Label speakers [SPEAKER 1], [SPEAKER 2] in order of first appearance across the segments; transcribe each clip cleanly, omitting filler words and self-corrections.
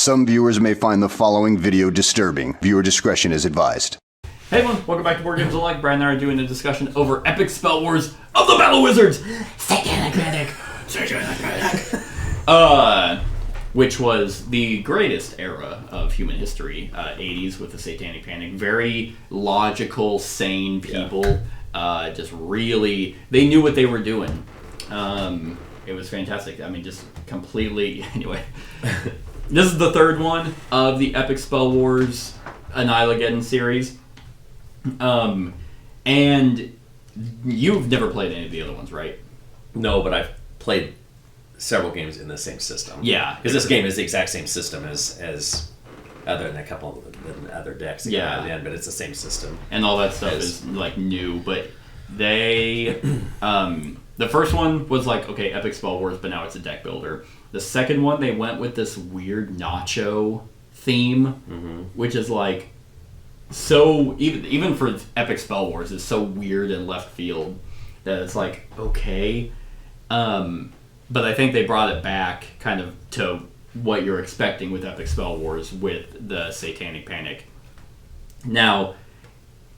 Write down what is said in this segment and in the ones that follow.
[SPEAKER 1] Some viewers may find the following video disturbing. Viewer discretion is advised.
[SPEAKER 2] Hey everyone, welcome back to Board Games Alike. Brad and I are doing a discussion over Epic Spell Wars of the Battle Wizards! Satanic! Which was the greatest era of human history, 80s with the Satanic Panic. Very logical, sane people. Just really, they knew what they were doing. It was fantastic. I mean, just completely, anyway. This is the third one of the Epic Spell Wars Annihilageddon series. And you've never played any of the other ones, right?
[SPEAKER 3] No, but I've played several games in the same system.
[SPEAKER 2] Yeah.
[SPEAKER 3] Because this game is the exact same system as other than a couple of other decks that come out at the end, but it's the same system.
[SPEAKER 2] And all that stuff is like new, but they the first one was like, okay, Epic Spell Wars, but now it's a deck builder. The second one, they went with this weird nacho theme, which is like so even for Epic Spell Wars is so weird and left field that it's like, okay. But I think they brought it back kind of to what you're expecting with Epic Spell Wars with the Satanic Panic. Now,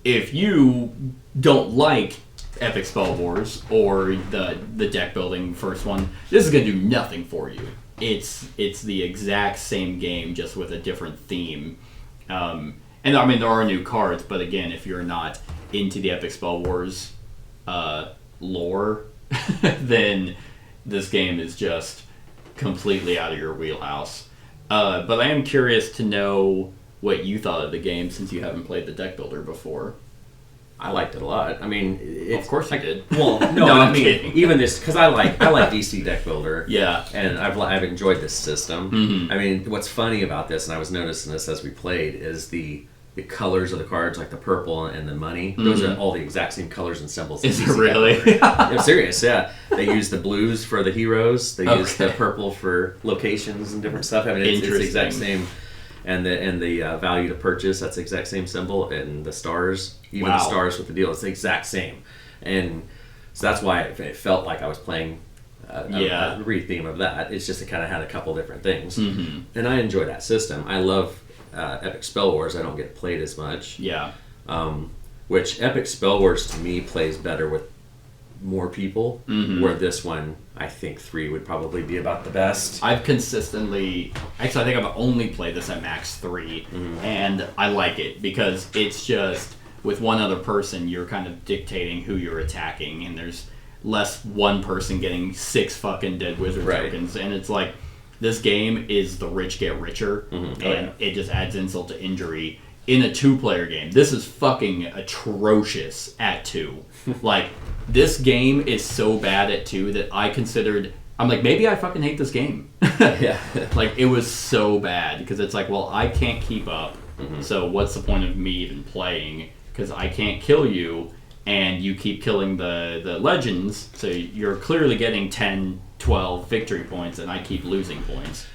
[SPEAKER 2] if you don't like Epic Spell Wars or the deck building first one, this is going to do nothing for you. It's the exact same game, just with a different theme. And I mean, there are new cards, but again, if you're not into the Epic Spell Wars lore, then this game is just completely out of your wheelhouse. But I am curious to know what you thought of the game, since you haven't played the deck builder before.
[SPEAKER 3] I liked it a lot. I mean,
[SPEAKER 2] of course you did.
[SPEAKER 3] Well, no, I mean, kidding. Even this, because I like DC Deck Builder.
[SPEAKER 2] Yeah,
[SPEAKER 3] and I've enjoyed this system.
[SPEAKER 2] Mm-hmm.
[SPEAKER 3] I mean, what's funny about this, and I was noticing this as we played, is the colors of the cards, like the purple and the money. Those are all the exact same colors and symbols.
[SPEAKER 2] Is it really?
[SPEAKER 3] I'm serious. Yeah, they use the blues for the heroes. They use the purple for locations and different stuff. I mean, it's the exact same. And the value to purchase, that's the exact same symbol. And the stars, even the stars with the deal, it's the exact same. And so that's why it felt like I was playing a re-theme of that. It's just it kind of had a couple different things. Mm-hmm. And I enjoy that system. I love Epic Spell Wars. I don't get played as much.
[SPEAKER 2] Yeah.
[SPEAKER 3] Which Epic Spell Wars, to me, plays better with more people, where this one, I think 3 would probably be about the best.
[SPEAKER 2] I've consistently, actually I think I've only played this at max 3, and I like it because it's just, with one other person, you're kind of dictating who you're attacking, and there's less one person getting 6 fucking Dead Wizard tokens, and it's like, this game is the rich get richer, and it just adds insult to injury. In a 2-player game, this is fucking atrocious at 2. Like, this game is so bad at 2 that I'm like, maybe I fucking hate this game.
[SPEAKER 3] Yeah.
[SPEAKER 2] Like, it was so bad, because it's like, well, I can't keep up, so what's the point of me even playing? Because I can't kill you, and you keep killing the legends, so you're clearly getting 10, 12 victory points, and I keep losing points.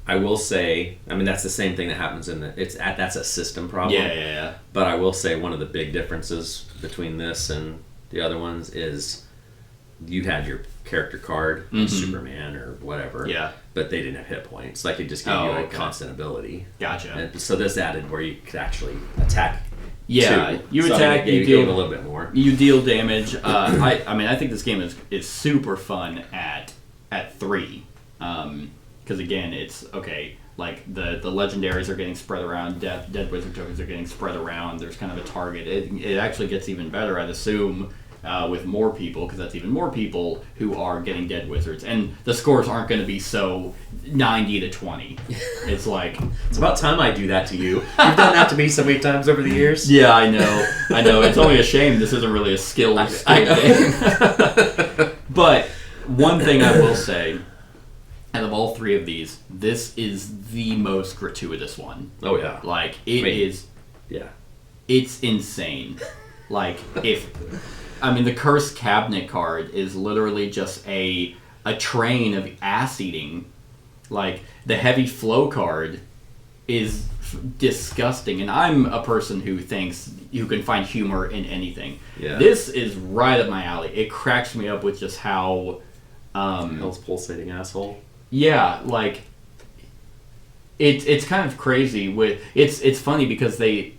[SPEAKER 3] I will say, I mean, that's the same thing that happens that's a system problem.
[SPEAKER 2] Yeah.
[SPEAKER 3] But I will say one of the big differences between this and the other ones is you had your character card, Superman or whatever, but they didn't have hit points. Like, it just gave you a constant ability.
[SPEAKER 2] Gotcha.
[SPEAKER 3] And so this added where you could actually attack.
[SPEAKER 2] Yeah, you attack, you
[SPEAKER 3] deal a little bit more.
[SPEAKER 2] You deal damage. I mean, I think this game is super fun at 3. Because again, it's okay. Like the legendaries are getting spread around. Dead Wizard tokens are getting spread around. There's kind of a target. It actually gets even better, I'd assume, with more people, because that's even more people who are getting Dead Wizards, and the scores aren't going to be so 90-20. It's like,
[SPEAKER 3] it's about time I do that to you. You've done that to me so many times over the years.
[SPEAKER 2] Yeah, I know. It's only a shame this isn't really a skill game. But one thing I will say, out of all 3 of these, this is the most gratuitous one.
[SPEAKER 3] Oh, yeah.
[SPEAKER 2] Like, is...
[SPEAKER 3] Yeah.
[SPEAKER 2] It's insane. Like, the Cursed Cabinet card is literally just a train of ass-eating. Like, the Heavy Flow card is disgusting, and I'm a person who thinks you can find humor in anything.
[SPEAKER 3] Yeah.
[SPEAKER 2] This is right up my alley. It cracks me up with just how...
[SPEAKER 3] Hell's pulsating asshole.
[SPEAKER 2] Yeah, like, it's kind of crazy with it's funny because they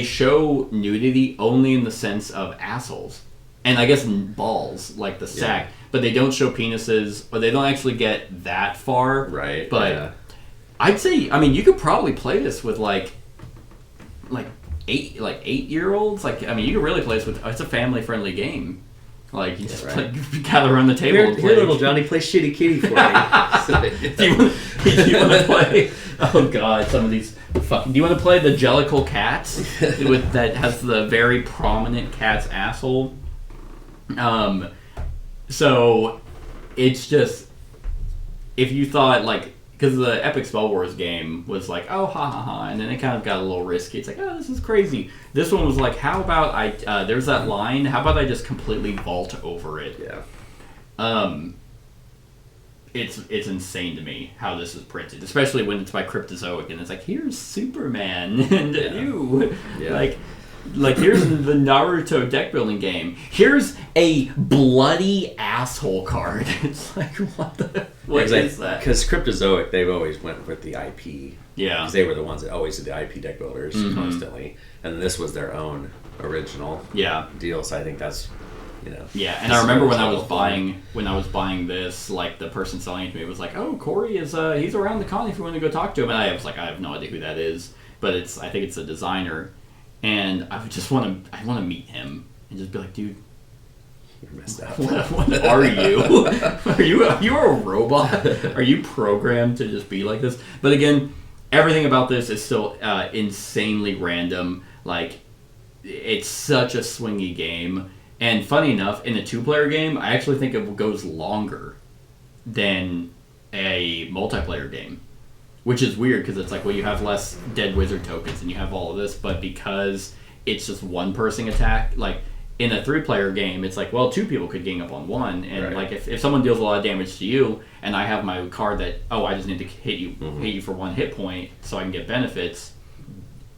[SPEAKER 2] show nudity only in the sense of assholes and I guess balls like the sack, but they don't show penises or they don't actually get that far.
[SPEAKER 3] Right.
[SPEAKER 2] But I'd say, I mean, you could probably play this with like 8-year-olds. Like, I mean, you could really play this with. It's a family-friendly game. Like, you just gather around the table and play.
[SPEAKER 3] Here, little Johnny, play Shitty Kitty for me.
[SPEAKER 2] Do you want to play? Oh God, some of these fucking. Do you want to play the Jellicle Cats that has the very prominent cat's asshole? So it's just if you thought like. Because the Epic Spell Wars game was like, oh, ha, ha, ha, and then it kind of got a little risky. It's like, oh, this is crazy. This one was like, how about there's that line, how about I just completely vault over it?
[SPEAKER 3] Yeah.
[SPEAKER 2] It's insane to me how this is printed, especially when it's by Cryptozoic, and it's like, here's Superman, and you. Yeah. Like, here's the Naruto deck building game. Here's a bloody asshole card. It's like, what is that?
[SPEAKER 3] Because Cryptozoic, they've always went with the IP.
[SPEAKER 2] Yeah.
[SPEAKER 3] Because they were the ones that always did the IP deck builders constantly. And this was their own original deal. So I think that's,
[SPEAKER 2] Yeah, and I remember when I was buying this, like, the person selling it to me was like, oh, Corey is, he's around the con if you want to go talk to him. And I was like, I have no idea who that is. But I think it's a designer. And I would just want to meet him and just be like, dude,
[SPEAKER 3] you're messed up.
[SPEAKER 2] What are you? Are you a robot? Are you programmed to just be like this? But again, everything about this is still insanely random. Like, it's such a swingy game. And funny enough, in a 2-player game, I actually think it goes longer than a multiplayer game. Which is weird because it's like, well, you have less dead wizard tokens and you have all of this, but because it's just one person attack, like in a 3-player game, it's like, well, 2 people could gang up on one, and like if someone deals a lot of damage to you, and I have my card that I just need to hit you for 1 hit point so I can get benefits,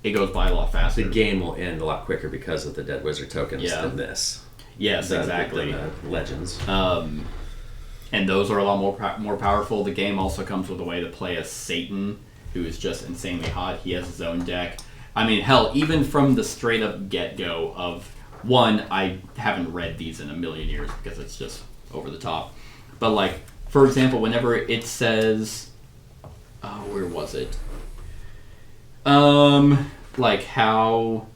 [SPEAKER 2] it goes by a lot faster.
[SPEAKER 3] The game will end a lot quicker because of the dead wizard tokens than this.
[SPEAKER 2] Yes, exactly.
[SPEAKER 3] Than the legends.
[SPEAKER 2] And those are a lot more powerful. The game also comes with a way to play as Satan, who is just insanely hot. He has his own deck. I mean, hell, even from the straight up get-go of, one, I haven't read these in a million years because it's just over the top. But, like, for example, whenever it says... where was it? Like how...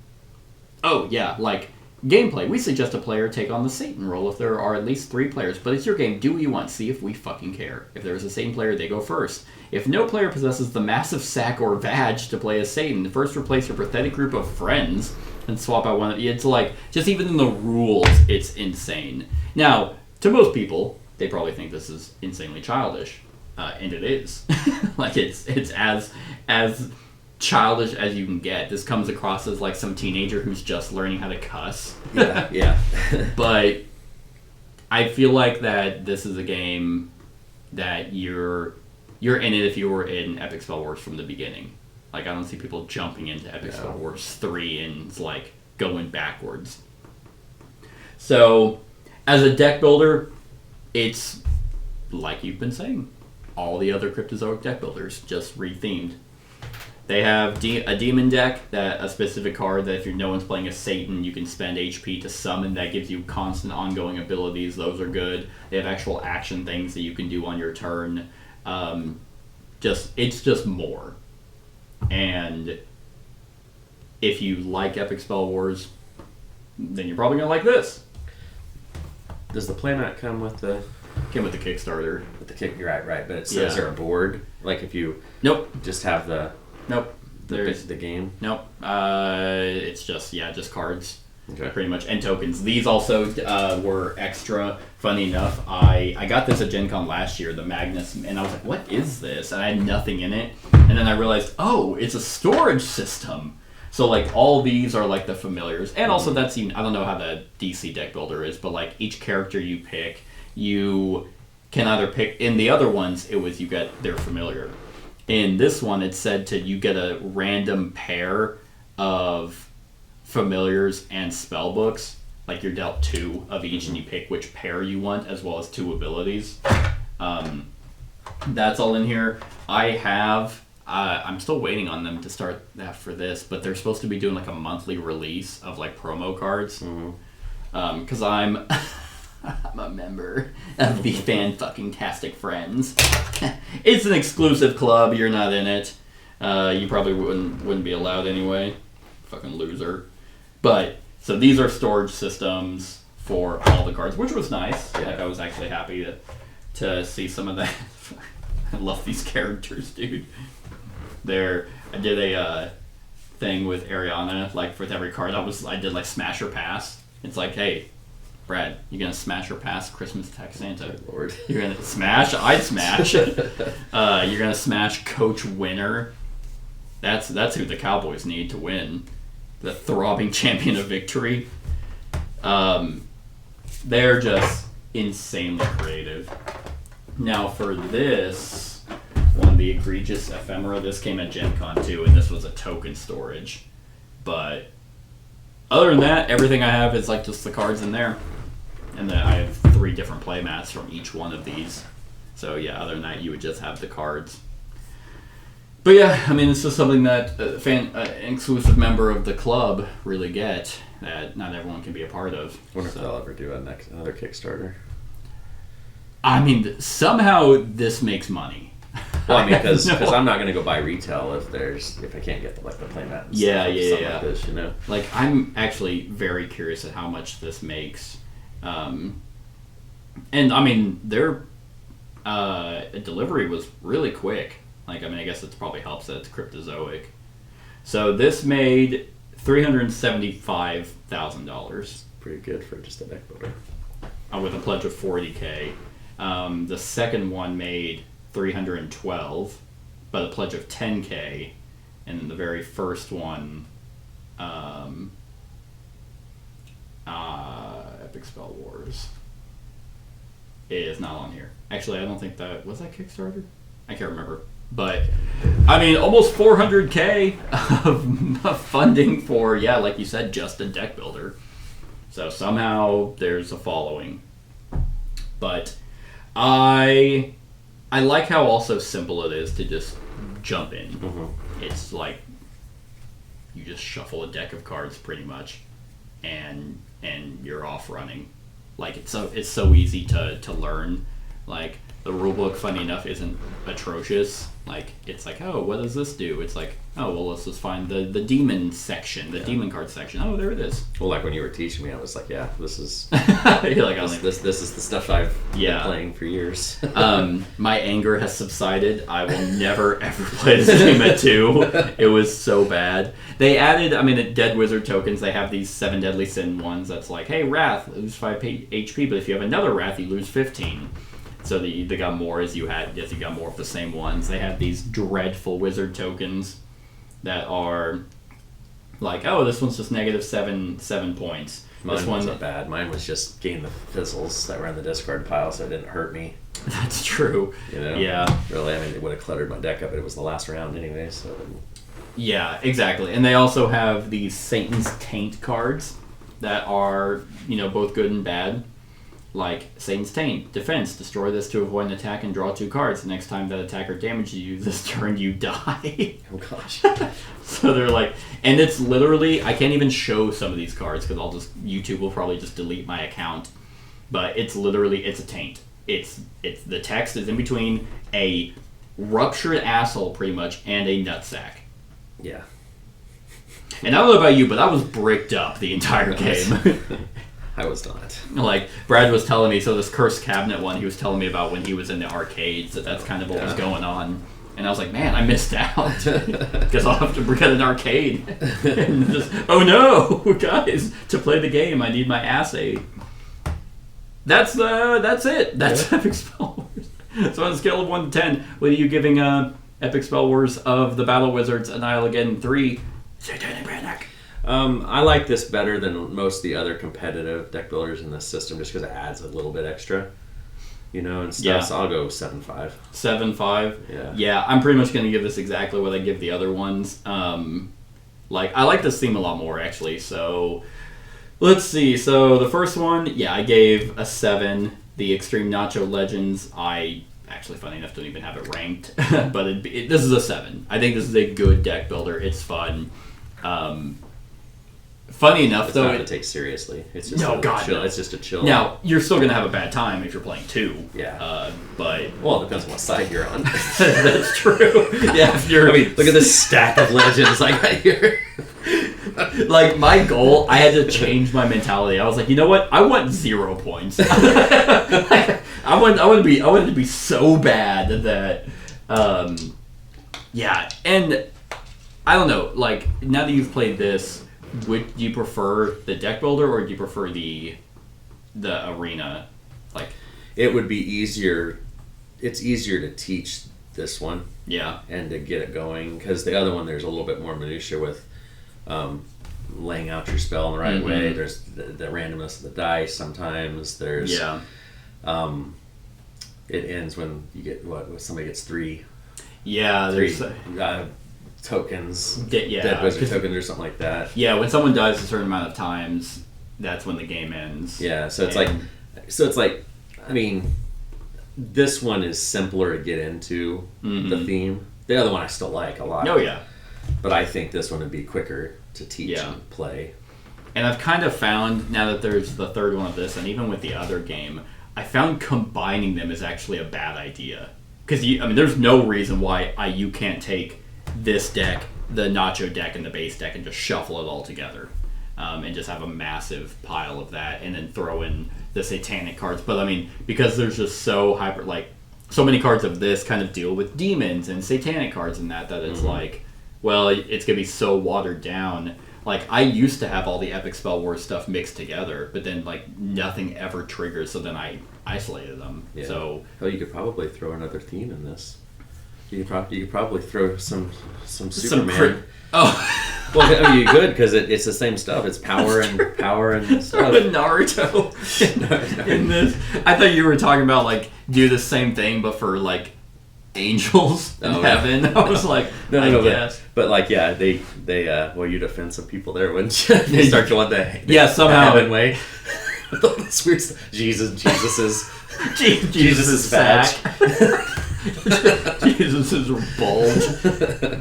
[SPEAKER 2] Oh, yeah, like... Gameplay. We suggest a player take on the Satan role if there are at least 3 players, but it's your game. Do what you want. See if we fucking care. If there's a Satan player, they go first. If no player possesses the massive sack or vag to play as Satan, first replace your pathetic group of friends and swap out one of... It's like, just even in the rules, it's insane. Now, to most people, they probably think this is insanely childish. And it is. Like, it's as childish as you can get. This comes across as like some teenager who's just learning how to cuss.
[SPEAKER 3] Yeah.
[SPEAKER 2] But I feel like that this is a game that you're in it if you were in Epic Spell Wars from the beginning. Like, I don't see people jumping into Epic Spell Wars 3 and like going backwards. So, as a deck builder, it's like you've been saying, all the other Cryptozoic deck builders, just rethemed. They have a demon deck, a specific card that if no one's playing a Satan, you can spend HP to summon. That gives you constant ongoing abilities. Those are good. They have actual action things that you can do on your turn. It's just more. And if you like Epic Spell Wars, then you're probably going to like this.
[SPEAKER 3] Does the playmat come with the...
[SPEAKER 2] Came with the Kickstarter.
[SPEAKER 3] With the kick, right. But is there a board? Like if you...
[SPEAKER 2] Nope.
[SPEAKER 3] Just have the...
[SPEAKER 2] Nope.
[SPEAKER 3] There's the game?
[SPEAKER 2] Nope. It's just cards.
[SPEAKER 3] Okay.
[SPEAKER 2] Pretty much. And tokens. These also were extra. Funny enough, I got this at Gen Con last year, the Magnus, and I was like, what is this? And I had nothing in it. And then I realized, oh, it's a storage system. So, like, all these are, like, the familiars. And also, I don't know how the DC deck builder is, but, like, each character you pick, you can either pick... In the other ones, it was you get their familiar. In this one, it said you get a random pair of familiars and spell books. Like, you're dealt 2 of each, and you pick which pair you want, as well as 2 abilities. That's all in here. I have I'm still waiting on them to start that for this, but they're supposed to be doing like a monthly release of like promo cards. Because I'm I'm a member of the Fan-fucking-tastic Friends. It's an exclusive club. You're not in it. You probably wouldn't be allowed anyway. Fucking loser. But so these are storage systems for all the cards, which was nice. Like I was actually happy to see some of that. I love these characters, dude. I did a thing with Ariana, like with every card. I did like smash or pass. It's like, hey, Brad, you gonna smash or pass Christmas Attack Santa?
[SPEAKER 3] Good Lord.
[SPEAKER 2] You're gonna smash? I'd smash. You're gonna smash Coach Winner. That's who the Cowboys need to win. The throbbing champion of victory. They're just insanely creative. Now for this one, the egregious ephemera, this came at Gen Con too, and this was a token storage. But other than that, everything I have is like just the cards in there. And then I have 3 different playmats from each one of these. So yeah, other than that, you would just have the cards. But yeah, I mean, it's just something that an exclusive member of the club really get that not everyone can be a part of.
[SPEAKER 3] I wonder if they'll ever do another Kickstarter.
[SPEAKER 2] I mean, somehow this makes money.
[SPEAKER 3] Well, I mean, because I'm not going to go buy retail if I can't get the playmat. And
[SPEAKER 2] Yeah.
[SPEAKER 3] Like this, you know.
[SPEAKER 2] Like, I'm actually very curious at how much this makes. And I mean, their delivery was really quick. Like, I mean, I guess it probably helps that it's cryptozoic. So this made $375,000.
[SPEAKER 3] Pretty good for just a deck builder.
[SPEAKER 2] With a pledge of $40K. The second one made $312, but a pledge of $10K, and then the very first one, Epic Spell Wars, is not on here. Actually, I don't think that was that Kickstarter. I can't remember, but I mean, almost $400K of funding for like you said, just a deck builder. So somehow there's a following, but I like how also simple it is to just jump in. It's like you just shuffle a deck of cards pretty much, and you're off running. Like it's so easy to learn. Like the rulebook, funny enough, isn't atrocious. Like it's like, oh, what does this do? It's like, oh, well, let's just find the demon section, the demon card section. Oh, there it is.
[SPEAKER 3] Well, like when you were teaching me, I was like, yeah, this is
[SPEAKER 2] You're like,
[SPEAKER 3] this is the stuff I've been playing for years.
[SPEAKER 2] My anger has subsided. I will never ever play this game at 2. It was so bad. They added, I mean, at Dead Wizard tokens, they have these 7 Deadly Sin ones that's like, hey, Wrath, lose 5 HP, but if you have another Wrath, you lose 15. So they got more as you got more of the same ones. They have these dreadful wizard tokens that are like, oh, this one's just negative 7 points.
[SPEAKER 3] Mine wasn't bad. Mine was just gain the fizzles that were in the discard pile, so it didn't hurt me.
[SPEAKER 2] That's true.
[SPEAKER 3] You know?
[SPEAKER 2] Yeah.
[SPEAKER 3] Really, I mean, it would have cluttered my deck up, but it was the last round anyway, so.
[SPEAKER 2] Yeah, exactly. And they also have these Satan's Taint cards that are, both good and bad. Like Satan's Taint, defense, destroy this to avoid an attack and draw 2 cards. The next time that attacker damages you this turn, you die.
[SPEAKER 3] Oh gosh.
[SPEAKER 2] So they're like, and it's literally, I can't even show some of these cards because YouTube will probably just delete my account. But it's literally, it's a taint. It's the text is in between a ruptured asshole pretty much and a nutsack.
[SPEAKER 3] Yeah.
[SPEAKER 2] And I don't know about you, but I was bricked up the entire game.
[SPEAKER 3] I was not.
[SPEAKER 2] Like, Brad was telling me, so this Cursed Cabinet one, he was telling me about when he was in the arcades, that's kind of what was going on. And I was like, man, I missed out. Because I'll have to get an arcade. And just, oh no, guys, to play the game, I need my assay. That's it. That's Epic Spell Wars. So on a scale of 1 to 10, what are you giving Epic Spell Wars of the Battle Wizards Annihilation 3? Satanic Brannock.
[SPEAKER 3] I like this better than most of the other competitive deck builders in this system, just because it adds a little bit extra, and stuff. Yeah. So I'll go 7.5.
[SPEAKER 2] 7.5. Yeah. I'm pretty much going to give this exactly what I give the other ones. I like this theme a lot more actually. So let's see. So the first one, I gave a 7. The Extreme Nacho Legends, I actually, funny enough, don't even have it ranked. But this is a 7. I think this is a good deck builder. It's fun. Funny enough,
[SPEAKER 3] it's
[SPEAKER 2] though,
[SPEAKER 3] not to take seriously. It's just
[SPEAKER 2] no, God,
[SPEAKER 3] chill.
[SPEAKER 2] no.
[SPEAKER 3] It's just a chill.
[SPEAKER 2] Now you're still gonna have a bad time if you're playing 2.
[SPEAKER 3] Yeah.
[SPEAKER 2] But
[SPEAKER 3] well, it depends on what side you're on.
[SPEAKER 2] that's true. Yeah. If you're,
[SPEAKER 3] I mean, look at this stack of legends I got here.
[SPEAKER 2] Like, my goal, I had to change my mentality. I was like, you know what? I want 0 points. I wanted to be so bad that, yeah. And I don't know. Like, now that you've played this, do you prefer the deck builder or do you prefer the arena? Like,
[SPEAKER 3] it would be easier. It's easier to teach this one.
[SPEAKER 2] Yeah.
[SPEAKER 3] And to get it going, because the other one there's a little bit more minutia with laying out your spell in the right way. There's the randomness of the dice. Sometimes there's it ends when you get when somebody gets 3.
[SPEAKER 2] Yeah,
[SPEAKER 3] three
[SPEAKER 2] there's
[SPEAKER 3] tokens.
[SPEAKER 2] Yeah,
[SPEAKER 3] dead wizard tokens or something like that.
[SPEAKER 2] Yeah, when someone dies a certain amount of times, that's when the game ends.
[SPEAKER 3] Yeah, so it's like, I mean, this one is simpler to get into the theme. The other one I still like a lot.
[SPEAKER 2] Oh yeah.
[SPEAKER 3] But I think this one would be quicker to teach and play.
[SPEAKER 2] And I've kind of found, now that there's the third one of this, and even with the other game, I found combining them is actually a bad idea. Because, there's no reason why you can't take this deck, the Nacho deck, and the base deck, and just shuffle it all together. And just have a massive pile of that, and then throw in the Satanic cards. But, because there's just so many cards of this kind of deal with demons and Satanic cards and that it's like, well, it's going to be so watered down. Like, I used to have all the Epic Spell Wars stuff mixed together, but then, nothing ever triggers, so then I isolated them.
[SPEAKER 3] Yeah.
[SPEAKER 2] So,
[SPEAKER 3] you could probably throw another theme in this. You could probably throw some Superman. Well, you could, because it's the same stuff. It's power and stuff.
[SPEAKER 2] Naruto in this. I thought you were talking about, do the same thing, but for, angels in heaven. I was like, I guess.
[SPEAKER 3] But they you'd offend some people there, wouldn't you? They start going the
[SPEAKER 2] somehow
[SPEAKER 3] heaven way. This weird stuff. Jesus'
[SPEAKER 2] sack. Jesus' bulge.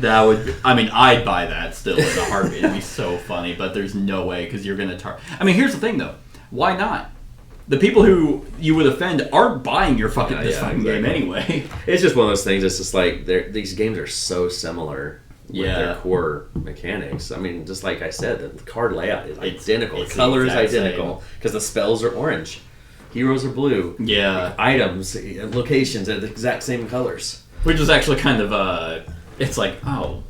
[SPEAKER 2] That would. I'd buy that still in a heartbeat. It'd be so funny, but there's no way because you're gonna here's the thing though. Why not? The people who you would offend aren't buying your fucking game anyway.
[SPEAKER 3] It's just one of those things. It's just these games are so similar with their core mechanics. Just like I said, the card layout is identical. The color is identical because the spells are orange. Heroes are blue.
[SPEAKER 2] Yeah.
[SPEAKER 3] Items, locations are the exact same colors.
[SPEAKER 2] Which is actually kind of it's like, oh,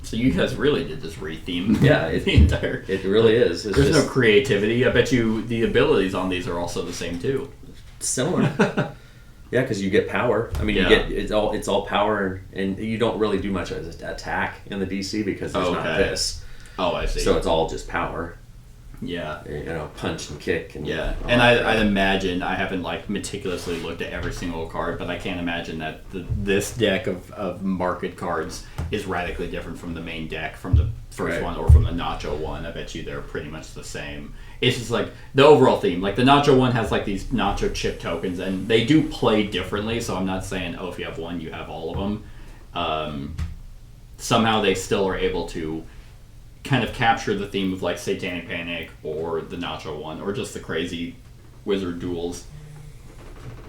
[SPEAKER 2] so you guys really did just retheme the entire...
[SPEAKER 3] It really is.
[SPEAKER 2] There's no creativity. I bet you the abilities on these are also the same too.
[SPEAKER 3] Similar. Yeah, because you get power. You get it's all power, and you don't really do much as an attack in the DC because there's not this.
[SPEAKER 2] Oh, I see.
[SPEAKER 3] So it's all just power.
[SPEAKER 2] Yeah.
[SPEAKER 3] Punch and kick. And
[SPEAKER 2] and I'd imagine, I haven't meticulously looked at every single card, but I can't imagine that this deck of market cards is radically different from the main deck from the first one or from the Nacho one. I bet you they're pretty much the same. It's just the overall theme. The Nacho one has these Nacho chip tokens, and they do play differently, so I'm not saying, if you have one, you have all of them. Somehow they still are able to kind of capture the theme of Satanic Panic or the Nacho one or just the crazy wizard duels.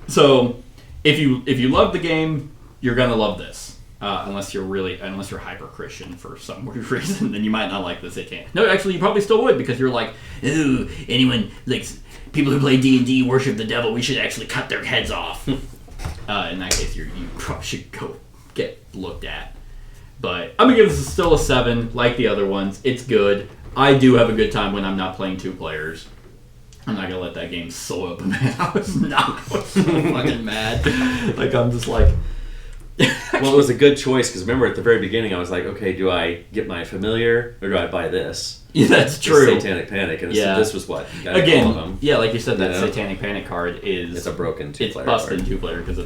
[SPEAKER 2] So if you love the game, you're gonna love this. Unless you're hyper Christian for some weird reason, then you might not like the Satanic. No, actually, you probably still would because you're like, ooh, people who play D&D worship the devil. We should actually cut their heads off. In that case, you probably should go get looked at. But I'm going to give this still a 7, like the other ones. It's good. I do have a good time when I'm not playing 2 players. I'm not going to let that game soil up, man. I was so fucking mad. I'm just
[SPEAKER 3] Well, it was a good choice, because remember at the very beginning I was like, okay, do I get my familiar, or do I buy this?
[SPEAKER 2] Yeah, that's true.
[SPEAKER 3] Satanic Panic, and this was what?
[SPEAKER 2] Again,
[SPEAKER 3] all of them.
[SPEAKER 2] Yeah, like you said, that Satanic Panic card is...
[SPEAKER 3] It's a broken 2-player
[SPEAKER 2] It's busted 2-player, because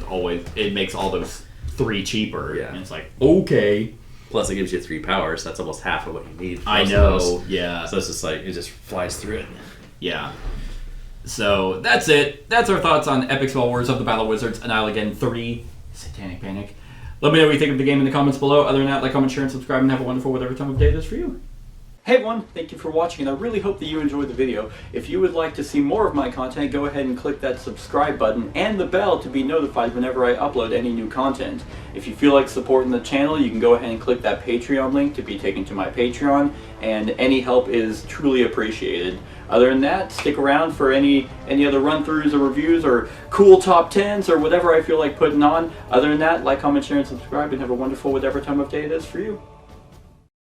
[SPEAKER 2] it makes all those 3 cheaper. Yeah. And it's okay...
[SPEAKER 3] Plus, it gives you 3 power, so that's almost half of what you need.
[SPEAKER 2] I know, yeah.
[SPEAKER 3] So it's just it just flies through it.
[SPEAKER 2] Yeah. So, that's it. That's our thoughts on Epic Spell Wars of the Battle Wizards. Annihil again, 3 Satanic Panic. Let me know what you think of the game in the comments below. Other than that, like, comment, share, and subscribe, and have a wonderful whatever time of day it is for you. Hey everyone, thank you for watching, and I really hope that you enjoyed the video. If you would like to see more of my content, go ahead and click that subscribe button and the bell to be notified whenever I upload any new content. If you feel like supporting the channel, you can go ahead and click that Patreon link to be taken to my Patreon, and any help is truly appreciated. Other than that, stick around for any other run-throughs or reviews or cool top 10s or whatever I feel like putting on. Other than that, like, comment, share, and subscribe, and have a wonderful whatever time of day it is for you.